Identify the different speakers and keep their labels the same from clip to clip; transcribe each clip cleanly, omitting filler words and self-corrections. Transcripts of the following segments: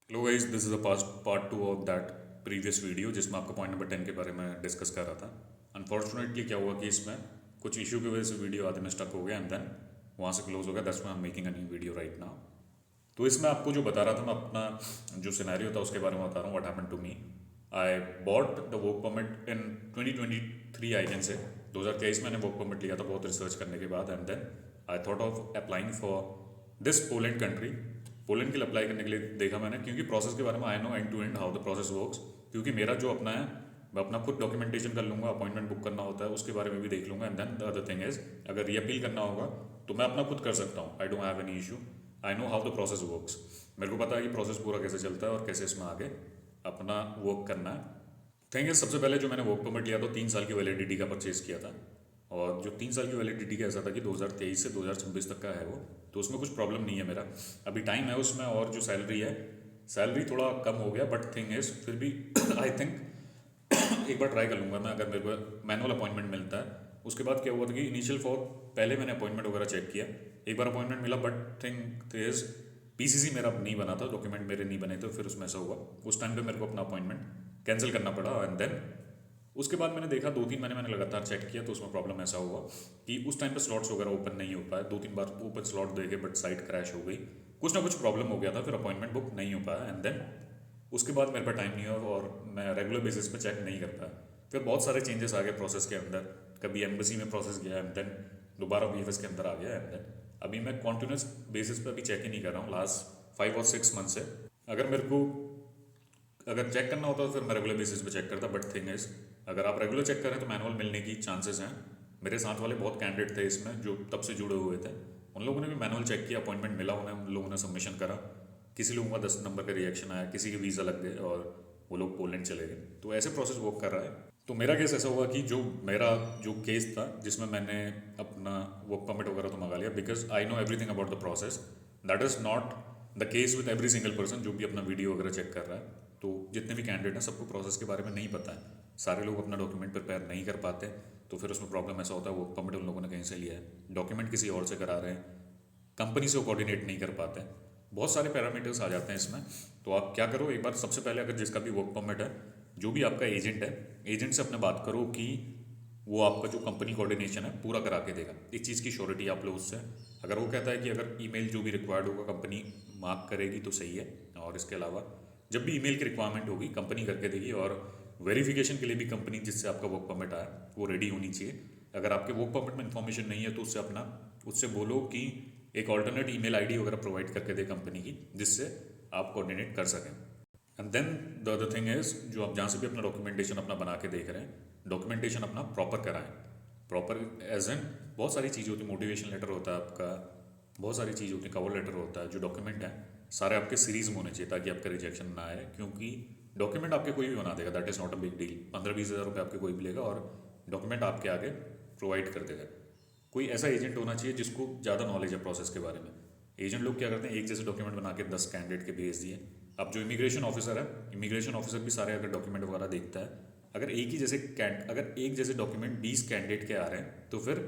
Speaker 1: Hello guys, this is a part two of that previous video जिसमें आपका point number 10 के बारे में डिस्कस कर रहा था। अनफॉर्चुनेटली क्या हुआ कि इसमें कुछ इशू की वजह से वीडियो आधे में स्टक हो गया एंड देन वहाँ से क्लोज हो गया। That's why I am making a new video right now. तो इसमें आपको जो बता रहा था, मैं अपना जो सिनेरियो था उसके बारे में बता रहा हूँ। What happened to me, I bought the work permit in 2023 I can say. 2023 मैंने वर्क परमिट लिया था बहुत रिसर्च करने के बाद and then I thought of applying for this Poland country. Poland के लिए अप्लाई करने के लिए देखा मैंने, क्योंकि प्रोसेस के बारे में I know end to end how the process works. क्योंकि मेरा जो अपना है, मैं अपना खुद डॉक्यूमेंटेशन कर लूँगा। अपॉइंटमेंट बुक करना होता है उसके बारे में भी देख लूँगा and then the other thing is, अगर रीअपील करना होगा तो मैं अपना खुद कर सकता हूँ। I don't have any issue. I know how the process works. मेरे को पता है कि प्रोसेस पूरा कैसे चलता है और कैसे इसमें आगे अपना वर्क करना है। थिंग इज, सबसे पहले जो मैंने वर्क परमिट लिया तो 3 साल की वैलिडिटी का परचेज किया था। और जो 3 साल की वैलिडिटी का ऐसा था कि 2023 से 2026 तक का है वो। तो उसमें कुछ प्रॉब्लम नहीं है मेरा, अभी टाइम है उसमें। और जो सैलरी है, सैलरी थोड़ा कम हो गया बट थिंग इज फिर भी आई थिंक एक बार ट्राई कर लूँगा मैं, अगर मेरे को मैनुअल अपॉइंटमेंट मिलता है। उसके बाद क्या हुआ था कि इनिशियल फॉर पहले मैंने अपॉइंटमेंट वगैरह चेक किया, एक बार अपॉइंटमेंट मिला बट थिंग इज पीसीसी मेरा नहीं बना था, डॉक्यूमेंट मेरे नहीं बने थे। फिर उसमें ऐसा हुआ, उस टाइम पे मेरे को अपना अपॉइंटमेंट कैंसिल करना पड़ा एंड देन उसके बाद मैंने देखा 2-3 महीने मैंने लगातार चेक किया तो उसमें प्रॉब्लम ऐसा हुआ कि उस टाइम पे स्लॉट्स वगैरह ओपन नहीं हो पाए। 2-3 बार ओपन स्लॉट देखे बट साइट क्रैश हो गई, कुछ ना कुछ प्रॉब्लम हो गया था, फिर अपॉइंटमेंट बुक नहीं हो पाया एंड देन उसके बाद मेरे पास टाइम नहीं हुआ और मैं रेगुलर बेसिस पे चेक नहीं कर पाया। फिर बहुत सारे चेंजेस आ गए प्रोसेस के अंदर। कभी एम्बेसी में प्रोसेस गया एंड देन दोबारा वीएफएस के अंदर आ गया एंड देन अभी मैं कॉन्टिन्यूस बेसिस पे अभी चेक ही नहीं कर रहा हूँ लास्ट 5 और 6 मंथ से। अगर मेरे को अगर चेक करना होता तो फिर मैं रेगुलर बेसिस पे चेक करता, बट थिंग इज अगर आप रेगुलर चेक करें तो मैनुअल मिलने की चांसेस हैं। मेरे साथ वाले बहुत कैंडिडेट थे इसमें जो तब से जुड़े हुए थे, उन लोगों ने भी मैनुअल चेक किया, अपॉइंटमेंट मिला उन्हें, उन लोगों ने सबमिशन करा। किसी लोगों का 10 नंबर का रिएक्शन आया, किसी के वीज़ा लग गए और वो लोग पोलैंड चले गए। तो ऐसे प्रोसेस वर्क कर रहा है। तो मेरा केस ऐसा हुआ कि जो मेरा जो केस था जिसमें मैंने अपना वर्क परमिट वगैरह तो मंगा लिया, because I know everything about the process. That is not the case with every single person जो भी अपना वीडियो वगैरह चेक कर रहा है। तो जितने भी कैंडिडेट हैं सबको प्रोसेस के बारे में नहीं पता है। सारे लोग अपना डॉक्यूमेंट प्रिपेयर नहीं कर पाते, तो फिर उसमें प्रॉब्लम ऐसा होता है वर्क परमिट उन लोगों ने कहीं से लिया है, डॉक्यूमेंट किसी और से करा रहे हैं, कंपनी से वो कोऑर्डिनेट नहीं कर पाते। बहुत सारे पैरामीटर्स आ जाते हैं इसमें। तो आप क्या करो, एक बार सबसे पहले अगर जिसका भी वर्क परमिट है, जो भी आपका एजेंट है, एजेंट से अपने बात करो कि वो आपका जो कंपनी कोऑर्डिनेशन है पूरा करा के देगा। इस चीज़ की श्योरिटी आप लो उससे। अगर वो कहता है कि अगर ईमेल जो भी रिक्वायर्ड होगा कंपनी मार्क करेगी तो सही है। और इसके अलावा जब भी ईमेल की रिक्वायरमेंट होगी कंपनी करके देगी। और वेरिफिकेशन के लिए भी कंपनी जिससे आपका वर्क परमिट आया वो रेडी होनी चाहिए। अगर आपके वर्क परमिट में इन्फॉर्मेशन नहीं है तो उससे बोलो कि एक ऑल्टरनेट ईमेल आईडी वगैरह प्रोवाइड करके दे कंपनी की, जिससे आप कोऑर्डिनेट कर सकें। And then the other thing is, जो आप जहाँ से भी अपना डॉक्यूमेंटेशन अपना बना के देख रहे हैं, डॉक्यूमेंटेशन अपना प्रॉपर कराएं। प्रॉपर एज एन बहुत सारी चीज़ होती है, मोटिवेशन लेटर होता है आपका, बहुत सारी चीज़ होती है, कवर लेटर होता है। जो डॉक्यूमेंट है सारे आपके सीरीज में होने चाहिए ताकि आपका रिजेक्शन ना आए। क्योंकि डॉक्यूमेंट आपके कोई भी बना देगा, that is not a big deal. 15-20 हज़ार रुपये आपके कोई भी लेगा और डॉक्यूमेंट आपके आगे प्रोवाइड कर देगा। कोई ऐसा एजेंट होना चाहिए जिसको ज़्यादा नॉलेज है प्रोसेस के बारे में। एजेंट लोग क्या करते हैं, एक जैसे डॉक्यूमेंट बना के 10 कैंडिडेट के भेज दिए। अब जो इमिग्रेशन ऑफिसर है, इमिग्रेशन ऑफिसर भी सारे अगर डॉक्यूमेंट वगैरह देखता है, अगर एक जैसे डॉक्यूमेंट 20 कैंडिडेट के आ रहे हैं तो फिर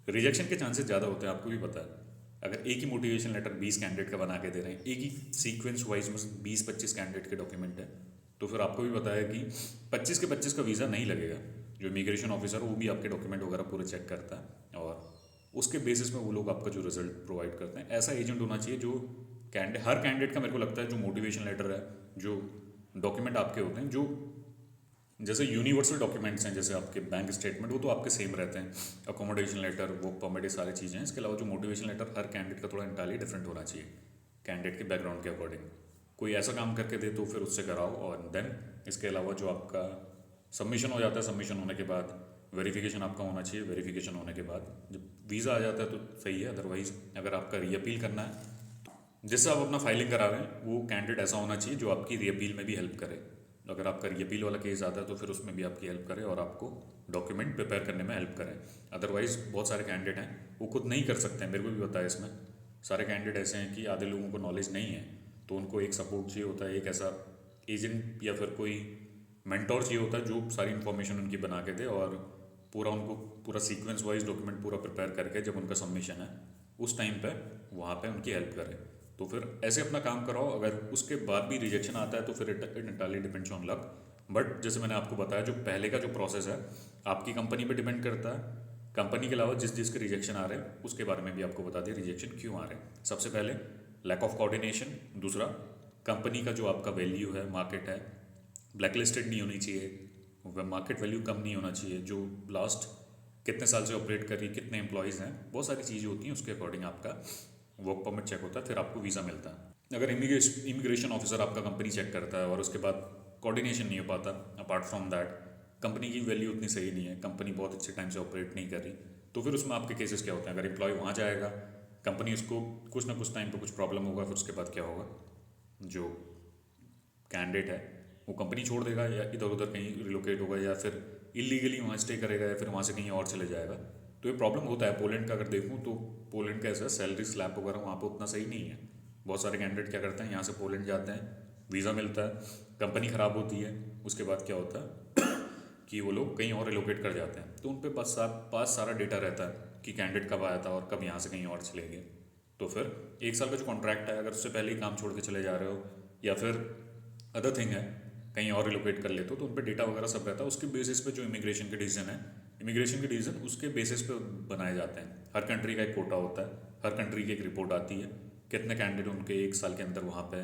Speaker 1: रिजेक्शन के चांसेस ज़्यादा होते हैं, आपको भी पता है। अगर एक ही मोटिवेशन लेटर 20 कैंडिडेट का बना के दे रहे हैं, एक ही सीक्वेंस वाइज में 20-25 कैंडिडेट के डॉक्यूमेंट है, तो फिर आपको भी पता है कि 25 के 25 का वीज़ा नहीं लगेगा। जो इमिग्रेशन ऑफिसर है वो भी आपके डॉक्यूमेंट वगैरह पूरे चेक करता है और उसके बेसिस में वो लोग आपका जो रिजल्ट प्रोवाइड करते हैं। ऐसा एजेंट होना चाहिए जो हर कैंडिडेट का, मेरे को लगता है जो मोटिवेशन लेटर है, जो डॉक्यूमेंट आपके होते हैं, जो जैसे यूनिवर्सल डॉक्यूमेंट्स हैं, जैसे आपके बैंक स्टेटमेंट, वो तो आपके सेम रहते हैं। अकोमोडेशन लेटर, वर्क परमिट, ये सारी चीज़ें हैं। इसके अलावा जो मोटिवेशन लेटर हर कैंडिडेट का थोड़ा इंटायरली डिफरेंट होना चाहिए, कैंडिडेट के बैकग्राउंड के अकॉर्डिंग। कोई ऐसा काम करके दे तो फिर उससे कराओ। और देन इसके अलावा जो आपका सबमिशन हो जाता है, सबमिशन होने के बाद वेरिफिकेशन आपका होना चाहिए। वेरिफिकेशन होने के बाद जब वीज़ा आ जाता है तो सही है। अदरवाइज़ अगर आपका रीअपील करना है, जिससे आप अपना फाइलिंग करा रहे हैं, वो कैंडिडेट ऐसा होना चाहिए जो आपकी रीअपील में भी हेल्प करे। अगर आपका रीअपील वाला केस आता है तो फिर उसमें भी आपकी हेल्प करे और आपको डॉक्यूमेंट प्रिपेयर करने में हेल्प करें। अदरवाइज़ बहुत सारे कैंडिडेट हैं वो खुद नहीं कर सकते हैं, मेरे को भी पता है इसमें। सारे कैंडिडेट ऐसे हैं कि आधे लोगों को नॉलेज नहीं है, तो उनको एक सपोर्ट चाहिए होता है, एक ऐसा एजेंट या फिर कोई मेंटोर चाहिए होता है जो सारी इन्फॉर्मेशन उनकी बना के दे और पूरा उनको पूरा सीक्वेंस वाइज डॉक्यूमेंट पूरा प्रिपेयर करके जब उनका सबमिशन है उस टाइम पे वहाँ पे उनकी हेल्प करे। तो फिर ऐसे अपना काम कराओ। अगर उसके बाद भी रिजेक्शन आता है तो फिर it entirely depends on luck. But जैसे मैंने आपको बताया, जो पहले का जो प्रोसेस है आपकी कंपनी पे डिपेंड करता है। कंपनी के अलावा जिस जिसके रिजेक्शन आ रहे हैं उसके बारे में भी आपको बता दिया रिजेक्शन क्यों आ रहे हैं। सबसे पहले लैक ऑफ कोऑर्डिनेशन, दूसरा कंपनी का जो आपका वैल्यू है, मार्केट है, ब्लैकलिस्टेड नहीं होनी चाहिए, मार्केट वैल्यू कम नहीं होना चाहिए, जो लास्ट कितने साल से ऑपरेट कर रही, कितने एम्प्लॉयज़ हैं, बहुत सारी चीज़ें होती हैं। उसके अकॉर्डिंग आपका वर्क परमिट चेक होता है, फिर आपको वीज़ा मिलता है। अगर इमिग्रेशन ऑफिसर आपका कंपनी चेक करता है और उसके बाद कोऑर्डिनेशन नहीं हो पाता, अपार्ट फ्रॉम दैट कंपनी की वैल्यू उतनी सही नहीं है, कंपनी बहुत अच्छे टाइम से ऑपरेट नहीं कर रही, तो फिर उसमें आपके केसेस क्या होते हैं? अगर एम्प्लॉय वहाँ जाएगा, कंपनी उसको कुछ ना कुछ टाइम पर कुछ प्रॉब्लम होगा, फिर उसके बाद क्या होगा, जो कैंडिडेट है वो कंपनी छोड़ देगा या इधर उधर कहीं रिलोकेट होगा या फिर इलीगली वहाँ स्टे करेगा या फिर वहाँ से कहीं और चले जाएगा। तो ये प्रॉब्लम होता है। पोलैंड का अगर देखूँ तो पोलैंड का ऐसा सैलरी स्लैब वगैरह वहाँ पर उतना सही नहीं है। बहुत सारे कैंडिडेट क्या करते हैं, यहाँ से पोलैंड जाते हैं, वीज़ा मिलता है, कंपनी ख़राब होती है, उसके बाद क्या होता है कि वो लोग कहीं और रिलोकेट कर जाते हैं। तो उन पे पास सारा डेटा रहता है कि कैंडिडेट कब आया था और कब यहाँ से कहीं और चलेंगे। तो फिर 1 साल का जो कॉन्ट्रैक्ट है, अगर उससे पहले ही काम छोड़ के चले जा रहे हो या फिर अदर थिंग है कहीं और रिलोकेट कर लेते हो, तो उन पर डेटा वगैरह सब रहता है। उसके बेसिस पे जो इमिग्रेशन के डिसीजन है, इमिग्रेशन के डिसीजन उसके बेसिस पे बनाए जाते हैं। हर कंट्री का एक कोटा होता है, हर कंट्री की एक रिपोर्ट आती है, कितने कैंडिडेट उनके 1 साल के अंदर वहाँ पे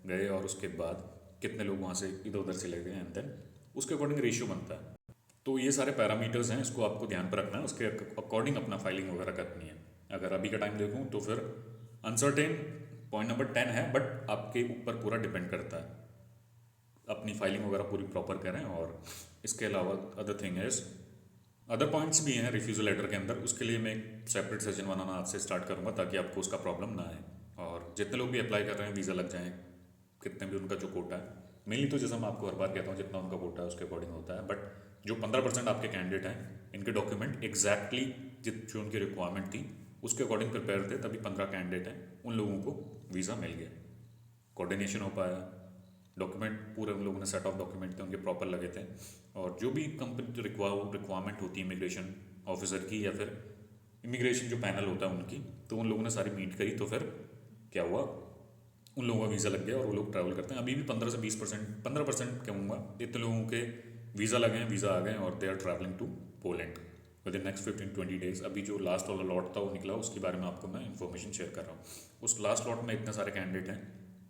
Speaker 1: गए और उसके बाद कितने लोग वहाँ से इधर उधर चले गए, एंड देन उसके अकॉर्डिंग रेशियो बनता है। तो ये सारे पैरामीटर्स हैं, इसको आपको ध्यान पर रखना है, उसके अकॉर्डिंग अपना फाइलिंग वगैरह करनी है। अगर अभी का टाइम देखूँ तो फिर अनसर्टेन पॉइंट नंबर 10 है, बट आपके ऊपर पूरा डिपेंड करता है, अपनी फाइलिंग वगैरह पूरी प्रॉपर करें। और इसके अलावा अदर थिंग है, अदर पॉइंट्स भी हैं रिफ्यूज़ल लेटर के अंदर, उसके लिए मैं एक सेपरेट सेशन बनाना आज से स्टार्ट करूँगा ताकि आपको उसका प्रॉब्लम ना आए। और जितने लोग भी अप्लाई कर रहे हैं वीज़ा लग जाएँ, कितने भी उनका जो कोटा है, मेनली तो जैसा मैं आपको हर बार कहता हूँ जितना उनका कोटा है उसके अकॉर्डिंग होता है, बट जो 15% आपके कैंडिडेट हैं इनके डॉक्यूमेंट एग्जैक्टली जो उनकी रिक्वायरमेंट थी उसके अकॉर्डिंग प्रिपेयर थे, तभी 15 कैंडिडेट हैं उन लोगों को वीज़ा मिल गया, कोऑर्डिनेशन हो पाया, डॉक्यूमेंट पूरे उन लोगों ने सेट ऑफ डॉक्यूमेंट थे उनके प्रॉपर लगे थे, और जो भी कंपनी रिक्वायरमेंट होती है इमिग्रेशन ऑफिसर की या फिर इमिग्रेशन जो पैनल होता है उनकी, तो उन लोगों ने सारी मीट करी। तो फिर क्या हुआ, उन लोगों का वीज़ा लग गया और वो लोग ट्रैवल करते हैं। अभी भी 15 से 20%, 15% कहूँगा, इतने लोगों के वीज़ा लगे हैं, वीज़ा आ गए और they are travelling to Poland within next 15-20 days. अभी जो लास्ट वाला लॉट था वो निकला, उसके बारे में आपको मैं इन्फॉर्मेशन शेयर कर रहा हूँ। उस लास्ट लॉट में इतने सारे कैंडिडेट हैं,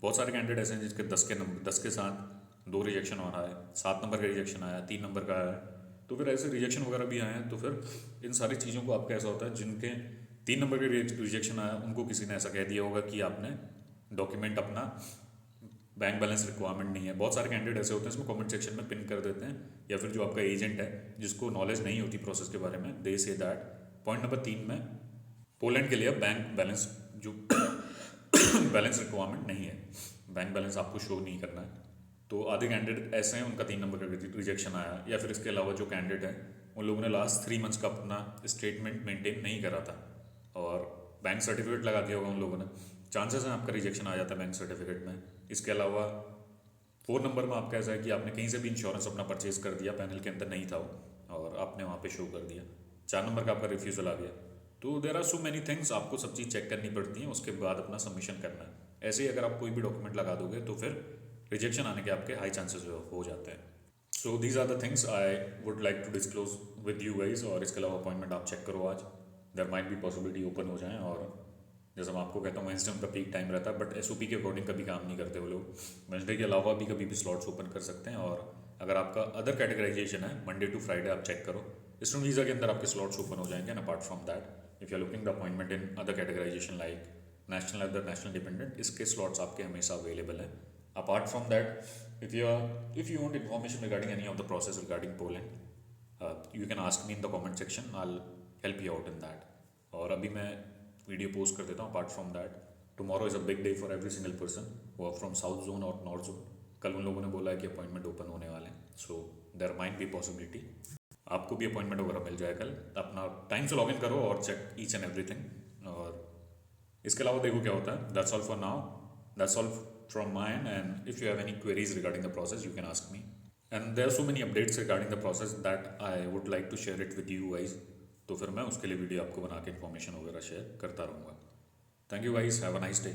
Speaker 1: बहुत सारे कैंडिडेट ऐसे हैं जिसके 10 के साथ 2 रिजेक्शन हो रहा है, 7 नंबर का रिजेक्शन आया, 3 नंबर का आया, तो फिर ऐसे रिजेक्शन वगैरह भी आए हैं। तो फिर इन सारी चीज़ों को आपका ऐसा होता है, जिनके 3 नंबर के रिजेक्शन आया उनको किसी ने ऐसा कह दिया होगा कि आपने डॉक्यूमेंट अपना बैंक बैलेंस रिक्वायरमेंट नहीं है। बहुत सारे कैंडिडेट ऐसे होते हैं, इसमें कमेंट सेक्शन में पिन कर देते हैं, या फिर जो आपका एजेंट है जिसको नॉलेज नहीं होती प्रोसेस के बारे में, दे से दैट पॉइंट नंबर 3 में पोलैंड के लिए बैंक बैलेंस जो बैलेंस रिक्वायरमेंट नहीं है, बैंक बैलेंस आपको शो नहीं करना है। तो आधे कैंडिडेट ऐसे हैं उनका 3 नंबर का रिजेक्शन आया, या फिर इसके अलावा जो कैंडिडेट है उन लोगों ने लास्ट 3 मंथ्स का अपना स्टेटमेंट मेंटेन नहीं करा था और बैंक सर्टिफिकेट लगा दिया होगा उन लोगों ने, चांसेस हैं आपका रिजेक्शन आ जाता है बैंक सर्टिफिकेट में। इसके अलावा 4 नंबर में आपका ऐसा है कि आपने कहीं से भी इंश्योरेंस अपना परचेज कर दिया, पैनल के अंदर नहीं था वो और आपने वहाँ पे शो कर दिया, 4 नंबर का आपका रिफ्यूज़ल आ गया। तो there are so many things, आपको सब चीज़ चेक करनी पड़ती हैं, उसके बाद अपना सबमिशन करना है। ऐसे ही अगर आप कोई भी डॉक्यूमेंट लगा दोगे तो फिर रिजेक्शन आने के आपके हाई चांसेस हो जाते हैं। So these are the things I would like to disclose with you guys. और इसके अलावा अपॉइंटमेंट आप चेक करो आज, देर माइट भी पॉसिबिलिटी ओपन हो जाए। और जैसा मैं आपको कहता हूँ वेंसडे उनका पीक टाइम रहता है, बट एसओपी के अकॉर्डिंग कभी काम नहीं करते वो लोग। वेंसडे के अलावा भी कभी भी स्लॉट्स ओपन कर सकते हैं। और अगर आपका अदर कैटेगराइजेशन है मंडे टू फ्राइडे आप चेक करो, स्टूडेंट वीज़ा के अंदर आपके स्लॉट्स ओपन हो जाएंगे। And apart from that if you are looking the appointment in other categorization like national other national dependent, इसके स्लॉट्स आपके हमेशा अवेलेबल है। Apart from that if you want information regarding any of the process regarding Poland, you can ask me in the comment section, I will help you out in that. और अभी मैं video post कर देता हूँ। Apart from that tomorrow is a big day for every single person वो are from south zone और north zone. कल उन लोगों ने बोला है कि अपॉइंटमेंट ओपन होने वाले हैं, so there might be possibility आपको भी अपॉइंटमेंट वगैरह मिल जाए कल। अपना टाइम से लॉगिन करो और चेक ईच एंड एवरीथिंग। और इसके अलावा देखो क्या होता है। That's all for now, that's all from my and if you have any queries regarding the process you can ask me, and there are so many updates regarding the process that I would like to share it with you guys. तो फिर मैं उसके लिए video आपको बना के information वगैरह share करता रहूँगा। Thank you guys, have a nice day.